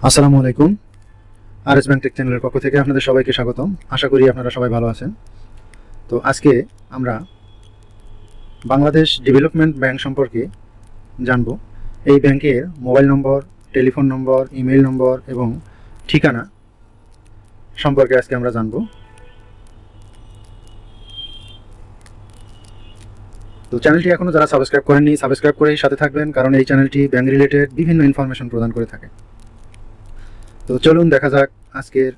আসসালামু আলাইকুম। Rsbanktech চ্যানেলের পক্ষ থেকে আপনাদের সবাইকে স্বাগতম। আশা করি আপনারা সবাই ভালো আছেন। তো আজকে আমরা বাংলাদেশ ডেভেলপমেন্ট ব্যাংক সম্পর্কে জানব। এই ব্যাংকের মোবাইল নম্বর, টেলিফোন নম্বর, ইমেল নম্বর এবং ঠিকানা সম্পর্কে আজকে আমরা জানব। তো চ্যানেলটি এখনও যারা সাবস্ক্রাইব করেননি, সাবস্ক্রাইব করেই সাথে থাকবেন, কারণ এই চ্যানেলটি ব্যাংক রিলেটেড বিভিন্ন ইনফরমেশন প্রদান করে থাকে। তো চলুন দেখা যাক আজকের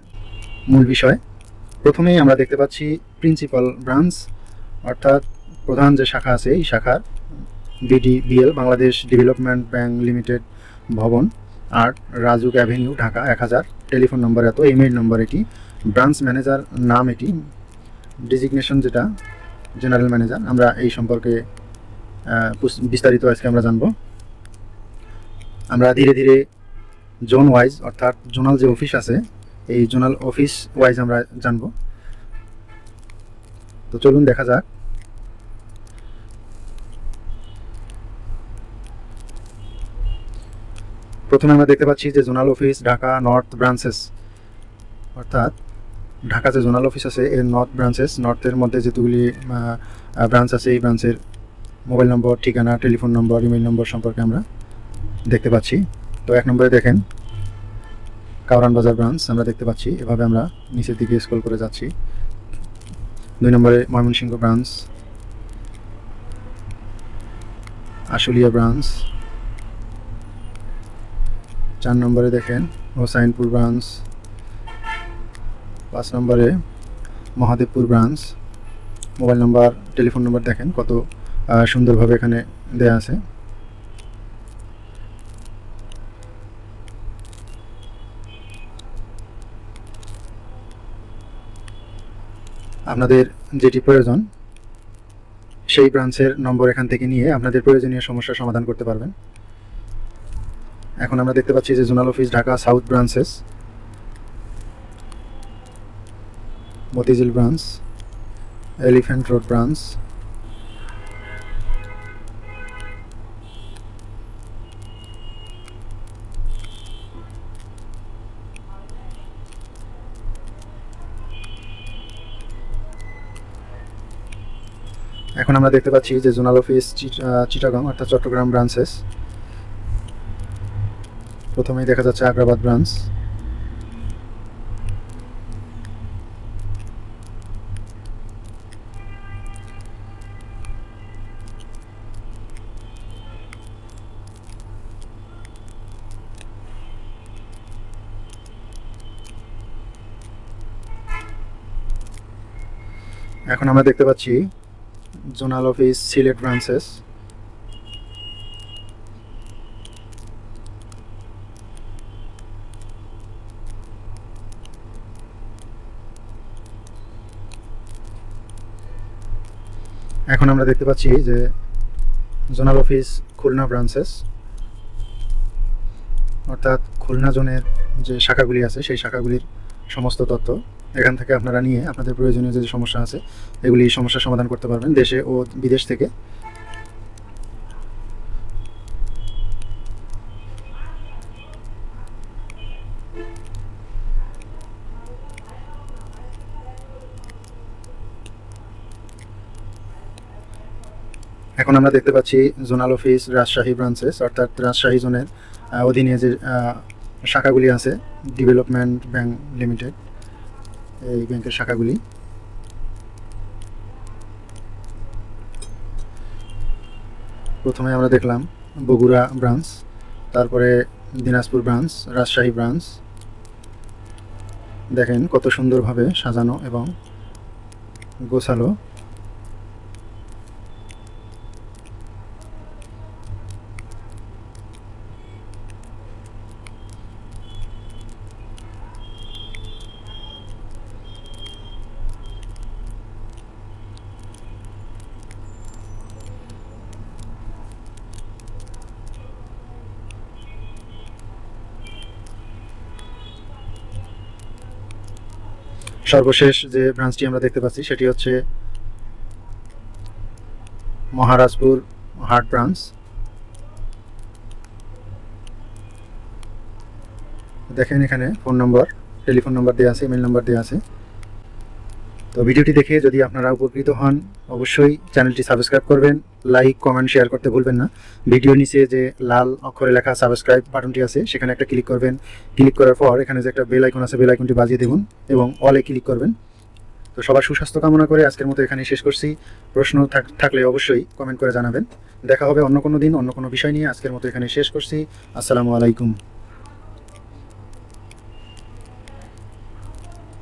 মূল বিষয়। প্রথমেই আমরা দেখতে পাচ্ছি প্রিন্সিপাল ব্রাঞ্চ, অর্থাৎ প্রধান যে শাখা আছে এই শাখার BDBL Bangladesh Development Bank Limited ভবন, আর Rajuk Avenue, Dhaka 1000। Telephone number এত, ইমেইল নম্বর এটি, ব্রাঞ্চ ম্যানেজার নাম এটি, ডিজিগনেশন যেটা জেনারেল ম্যানেজার। আমরা এই সম্পর্কে বিস্তারিত আজকে আমরা জানব। আমরা ধীরে ধীরে জোন ওয়াইজ, অর্থাৎ জোনাল যে অফিস আছে এই জোনাল অফিস ওয়াইজ আমরা জানব। তো চলুন দেখা যাক। প্রথমে আমরা দেখতে পাচ্ছি যে zonal office Dhaka north branches, অর্থাৎ ঢাকা যে জোনাল অফিস আছে এর নর্থ ব্রাঞ্চেস, নর্থের মধ্যে যেগুলি ব্রাঞ্চ আছে এই ব্রাঞ্চের মোবাইল নম্বর, ঠিকানা, টেলিফোন নম্বর, ইমেল নম্বর সম্পর্কে আমরা দেখতে পাচ্ছি। তো 1 নম্বরে দেখেন কাউরান বাজার ব্রাঞ্চ আমরা দেখতে পাচ্ছি। এভাবে আমরা নিচের দিকে স্ক্রল করে যাচ্ছি। 2 নম্বরে ময়মনসিংহ ব্রাঞ্চ, আশুলিয়া ব্রাঞ্চ। 4 নম্বরে দেখেন হোসাইনপুর ব্রাঞ্চ। 5 নম্বরে Mahadebpur branch. Mobile number, telephone number দেখেন কত সুন্দরভাবে এখানে দেয়া আছে। আপনাদের যেটি প্রয়োজন সেই ব্রাঞ্চের নম্বর এখান থেকে নিয়ে আপনাদের প্রয়োজনীয় সমস্যার সমাধান করতে পারবেন। এখন আমরা দেখতে পাচ্ছি যে zonal office Dhaka south branches, Motijheel branch, elephant road branch, এখন আমরা দেখতে পাচ্ছি যে জোনাল অফিস চিটাগং অর্থাৎ চট্টগ্রাম ব্রাঞ্চেস। প্রথমেই দেখা যাচ্ছে আগ্রাবাদ ব্রাঞ্চ। এখন আমরা দেখতে পাচ্ছি জোনাল অফিস সিলেট ব্রাঞ্চেস। এখন আমরা দেখতে পাচ্ছি যে জোনাল অফিস খুলনা ব্রাঞ্চেস, অর্থাৎ খুলনা জোনের যে শাখাগুলি আছে সেই শাখাগুলির সমস্ত তথ্য এখান থেকে আপনারা নিয়ে আপনাদের প্রয়োজনীয় যে সমস্যা আছে এগুলি সমস্যার সমাধান করতে পারবেন দেশে ও বিদেশ থেকে। এখন আমরা দেখতে পাচ্ছি জোনাল অফিস রাজশাহী ব্রাঞ্চেস, অর্থাৎ রাজশাহী জোনের অধীনে যে শাখাগুলি আছে ডেভেলপমেন্ট ব্যাংক লিমিটেড, এই ব্যাংকের শাখাগুলি। প্রথমে আমরা দেখলাম বগুড়া ব্রাঞ্চ, তারপরে দিনাজপুর ব্রাঞ্চ, রাজশাহী ব্রাঞ্চ। দেখেন কত সুন্দরভাবে সাজানো এবং গোছালো। সর্বশেষ যে ব্রাঞ্চটি আমরা দেখতে পাচ্ছি সেটি হচ্ছে মহারাজপুর হাট ব্রাঞ্চ। দেখেন এখানে ফোন নম্বর, টেলিফোন নম্বর দেওয়া আছে, ইমেল নম্বর দেওয়া আছে। তো ভিডিওটি দেখে যদি আপনারা উপকৃত হন অবশ্যই চ্যানেলটি সাবস্ক্রাইব করবেন, লাইক কমেন্ট শেয়ার করতে ভুলবেন না। ভিডিওর নিচে যে লাল অক্ষরে লেখা সাবস্ক্রাইব বাটনটি আছে সেখানে একটা ক্লিক করবেন। ক্লিক করার পর এখানে যে একটা বেল আইকন আছে বেল আইকনটি বাজিয়ে দেবেন এবং অলে ক্লিক করবেন। তো সবার সুস্বাস্থ্য কামনা করে আজকের মতো এখানেই শেষ করছি। প্রশ্ন থাকলে অবশ্যই কমেন্ট করে জানাবেন। দেখা হবে অন্য কোনো দিন অন্য কোনো বিষয় নিয়ে। আজকের মতো এখানে শেষ করছি। আসসালামু আলাইকুম।